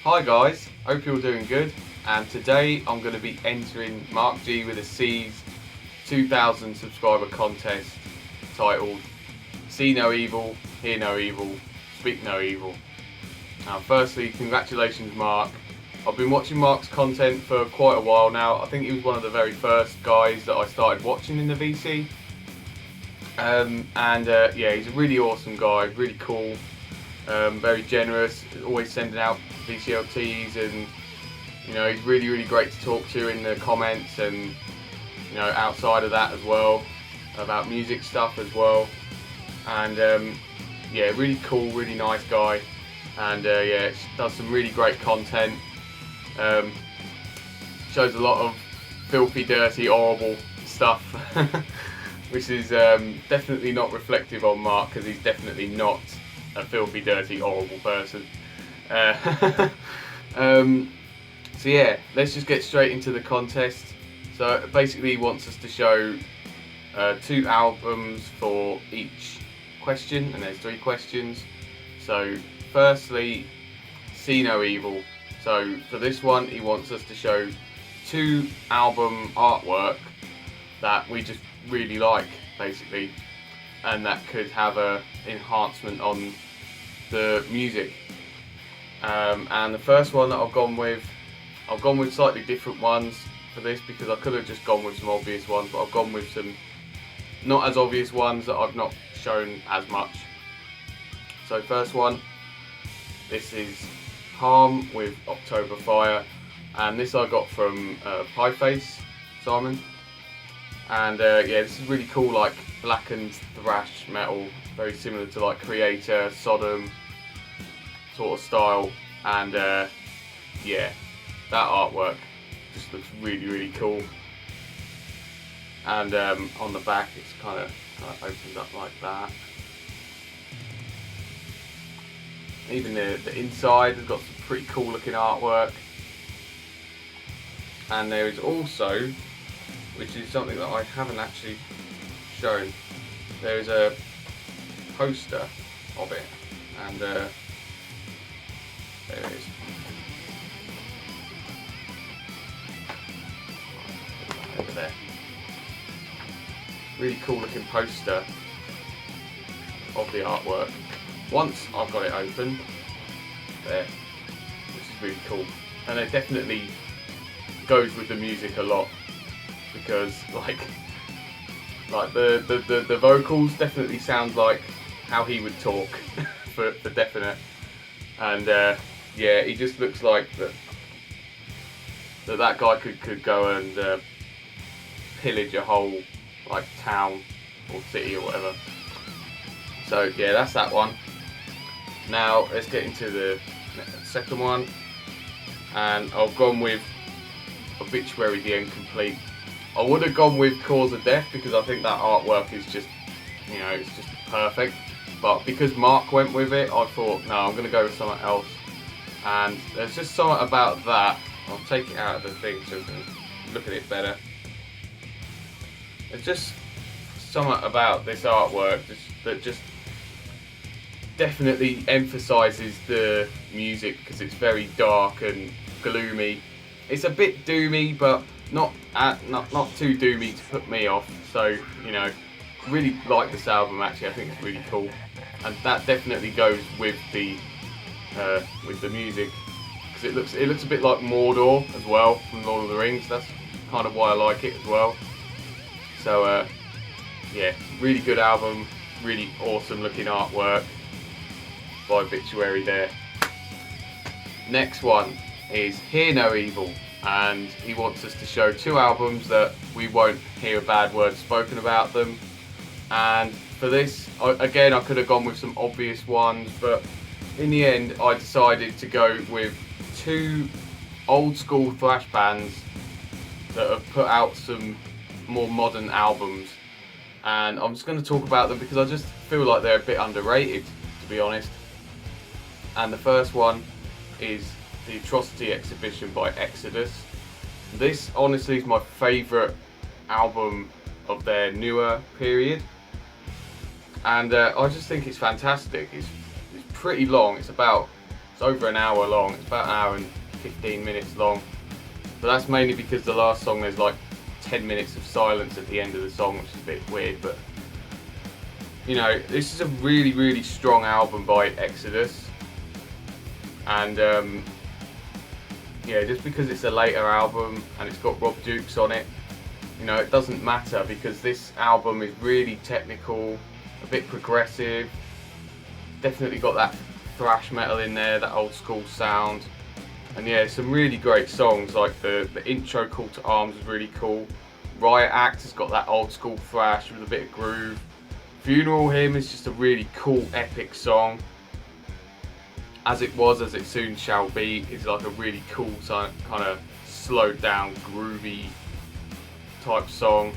Hi guys, hope you're all doing good, and today I'm going to be entering Marc G with a C's 2000 subscriber contest titled See No Evil, Hear No Evil, Speak No Evil. Now firstly, congratulations Marc. I've been watching Marc's content for quite a while now. I think he was one of the very first guys that I started watching in the VC. Yeah, he's a really awesome guy, really cool, very generous, always sending out VCLTs, and he's really great to talk to in the comments, and outside of that as well, about music stuff as well. And yeah, really cool, really nice guy, and yeah, does some really great content. Shows a lot of filthy, dirty, horrible stuff, which is definitely not reflective on Marc, because he's definitely not a filthy, dirty, horrible person. So yeah, let's just get straight into the contest. So basically he wants us to show 2 albums for each question, and there's 3 questions. So firstly, See No Evil. So for this one he wants us to show 2 album artwork that we just really like, basically, and that could have a enhancement on the music. And the first one that I've gone with slightly different ones for this, because I could have just gone with some obvious ones, but I've gone with some not as obvious ones that I've not shown as much. So first one, this is Harm with October Fire, and this I got from Pieface Simon. And yeah, this is really cool, like blackened thrash metal, very similar to like Creator, Sodom sort of style. And yeah, that artwork just looks really cool. And on the back it's kind of opens up like that. Even the inside has got some pretty cool looking artwork. And there is also, which is something that I haven't actually shown, there is a poster of it, and there it is. Over there. Really cool looking poster of the artwork. Once I've got it open, there, which is really cool, and it definitely goes with the music a lot, because like the vocals definitely sound like how he would talk for definite. And yeah, he just looks like that guy could go and pillage a whole like town or city or whatever. So yeah, that's that one. Now let's get into the second one, and I've gone with Obituary, The End Complete. I would have gone with Cause of Death, because I think that artwork is just, it's just perfect. But because Marc went with it, I thought, no, I'm going to go with something else. And there's just something about that. I'll take it out of the thing so we can look at it better. There's just something about this artwork that just definitely emphasises the music, because it's very dark and gloomy. It's a bit doomy, but not too doomy to put me off. So really like this album. Actually, I think it's really cool, and that definitely goes with the music, because it looks a bit like Mordor as well from Lord of the Rings. That's kind of why I like it as well. So yeah, really good album, really awesome looking artwork by Obituary there. Next one is Hear No Evil, and he wants us to show 2 albums that we won't hear a bad word spoken about them. And for this, again, I could have gone with some obvious ones, but in the end I decided to go with 2 old school thrash bands that have put out some more modern albums, and I'm just going to talk about them because I just feel like they're a bit underrated, to be honest. And the first one is the Atrocity Exhibition by Exodus. This honestly is my favourite album of their newer period, and I just think it's fantastic. It's pretty long. It's about It's over an hour long. It's about an hour and 15 minutes long. But that's mainly because the last song there's like 10 minutes of silence at the end of the song, which is a bit weird. But you know, this is a really, really strong album by Exodus. And yeah, just because it's a later album and it's got Rob Dukes on it, you know, it doesn't matter, because this album is really technical, a bit progressive, definitely got that thrash metal in there, that old school sound. And yeah, some really great songs, like the intro Call to Arms is really cool. Riot Act has got that old school thrash with a bit of groove. Funeral Hymn is just a really cool, epic song. As It Was, As It Soon Shall Be is like a really cool kind of slowed down, groovy type song.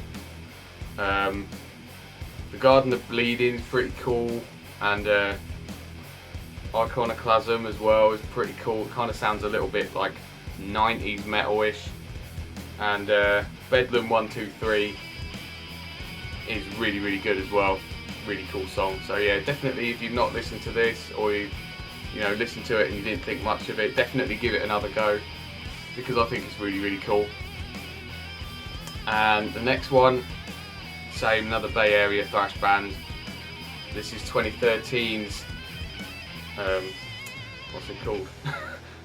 The Garden of Bleeding is pretty cool, and Iconoclasm as well is pretty cool. It kind of sounds a little bit like 90s metal-ish. And Bedlam 123 is really, really good as well. Really cool song. So yeah, definitely, if you've not listened to this, or you know, listened to it and you didn't think much of it, definitely give it another go, because I think it's really, really cool. And the next one, same, another Bay Area thrash band. This is 2013's what's it called?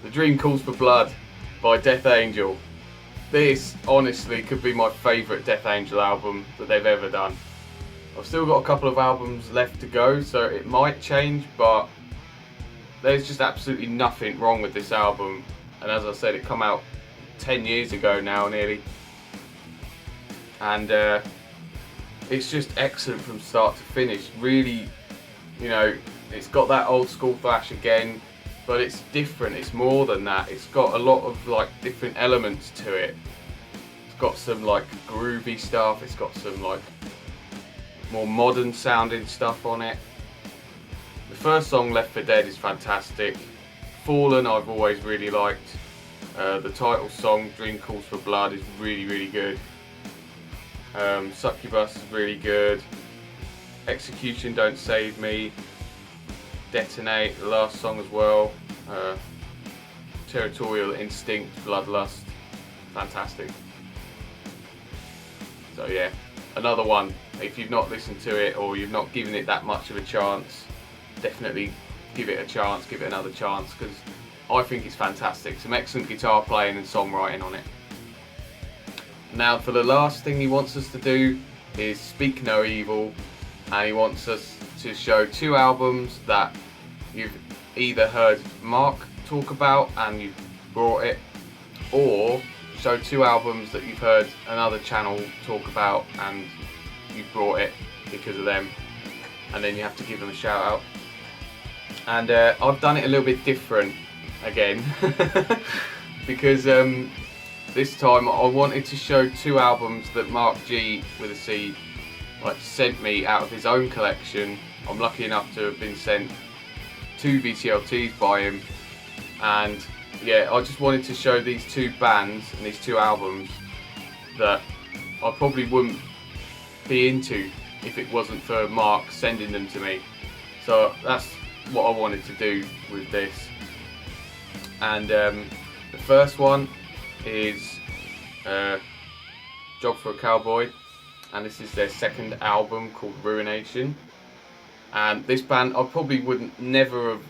The Dream Calls for Blood by Death Angel. This honestly could be my favourite Death Angel album that they've ever done. I've still got a couple of albums left to go, so it might change, but there's just absolutely nothing wrong with this album. And as I said, it come out 10 years ago now, nearly. And it's just excellent from start to finish. Really, you know, it's got that old school thrash again, but it's different. It's more than that. It's got a lot of like different elements to it. It's got some like groovy stuff. It's got some like more modern sounding stuff on it. The first song, Left for Dead, is fantastic. Fallen, I've always really liked. The title song, Dream Calls for Blood, is really, really good. Succubus is really good. Execution, Don't Save Me. Detonate, the last song as well. Territorial Instinct, Bloodlust, fantastic. So yeah, another one. If you've not listened to it, or you've not given it that much of a chance, definitely give it a chance, give it another chance, because I think it's fantastic. Some excellent guitar playing and songwriting on it. Now for the last thing he wants us to do is Speak No Evil, and he wants us to show two albums that you've either heard Marc talk about and you've brought it, or show two albums that you've heard another channel talk about and you've brought it because of them, and then you have to give them a shout out. And I've done it a little bit different again because this time I wanted to show two albums that Marc G with a C like sent me out of his own collection. I'm lucky enough to have been sent 2 VTLTs by him, and yeah, I just wanted to show these two bands and these two albums that I probably wouldn't be into if it wasn't for Marc sending them to me. So that's what I wanted to do with this. And the first one is Job for a Cowboy, and this is their second album called Ruination. And this band I probably wouldn't never have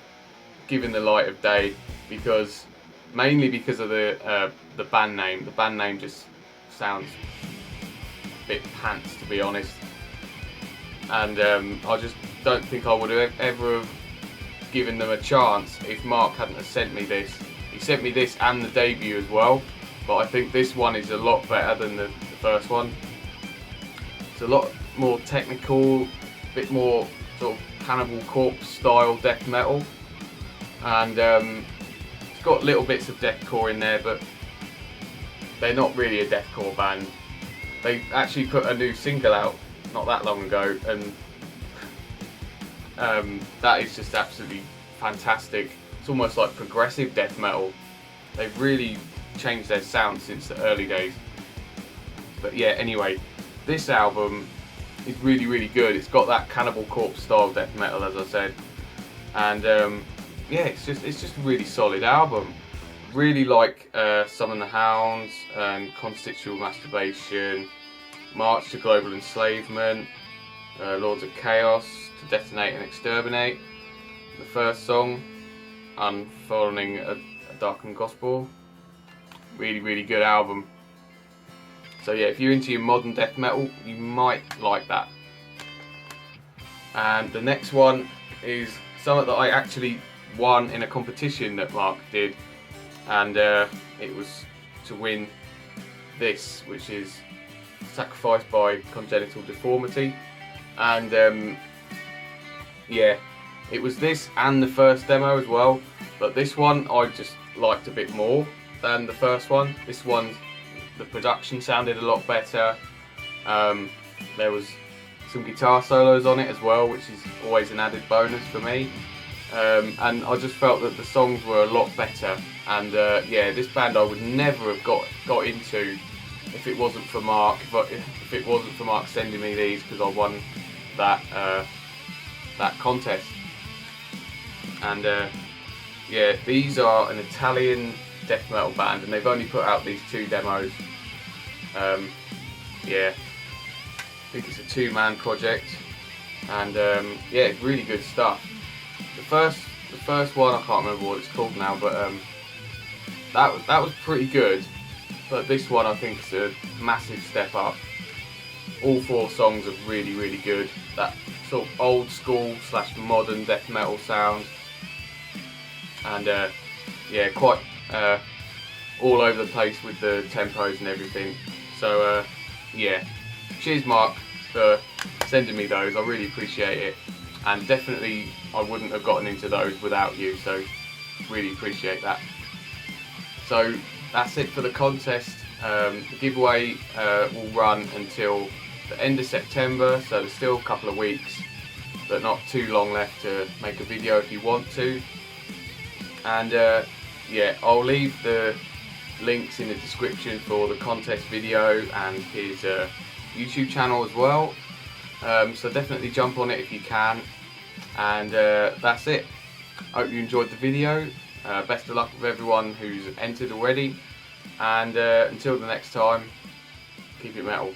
given the light of day, because mainly because of the band name. The band name just sounds a bit pants, to be honest. And I just don't think I would have ever have given them a chance if Marc hadn't have sent me this. He sent me this and the debut as well, but I think this one is a lot better than the first one. It's a lot more technical, a bit more sort of Cannibal Corpse style death metal, and it's got little bits of deathcore in there, but they're not really a deathcore band. They actually put a new single out not that long ago, and that is just absolutely fantastic. It's almost like progressive death metal. They've really changed their sound since the early days. But yeah, anyway, this album is really, really good. It's got that Cannibal Corpse style death metal, as I said, and yeah, it's just a really solid album. Really like Summon the Hounds, Constitutional Masturbation, March to Global Enslavement, Lords of Chaos, To Detonate and Exterminate, the first song, Unfolding a Darkened Gospel. Really, really good album. So yeah, if you're into your modern death metal, you might like that. And the next one is something that I actually won in a competition that Marc did, and it was to win this, which is Sacrificed by Congenital Deformity. And yeah, it was this and the first demo as well, but this one I just liked a bit more than the first one. This one, the production sounded a lot better. There was some guitar solos on it as well, which is always an added bonus for me. And I just felt that the songs were a lot better. And yeah, this band I would never have got into if it wasn't for Marc. If it wasn't for Marc sending me these, because I won that contest. And yeah, these are an Italian death metal band, and they've only put out these 2 demos. Yeah, I think it's a 2-man project, and yeah, it's really good stuff. The first one, I can't remember what it's called now, but that was pretty good. But this one I think is a massive step up. All 4 songs are really, really good. That sort of old school / modern death metal sound, and yeah, quite all over the place with the tempos and everything. So yeah, cheers Marc for sending me those. I really appreciate it, and definitely I wouldn't have gotten into those without you, so really appreciate that. So that's it for the contest. The giveaway will run until the end of September, so there's still a couple of weeks, but not too long left to make a video if you want to. And yeah, I'll leave the links in the description for the contest video and his YouTube channel as well. So definitely jump on it if you can. And that's it. Hope you enjoyed the video. Best of luck with everyone who's entered already. And until the next time, keep it metal.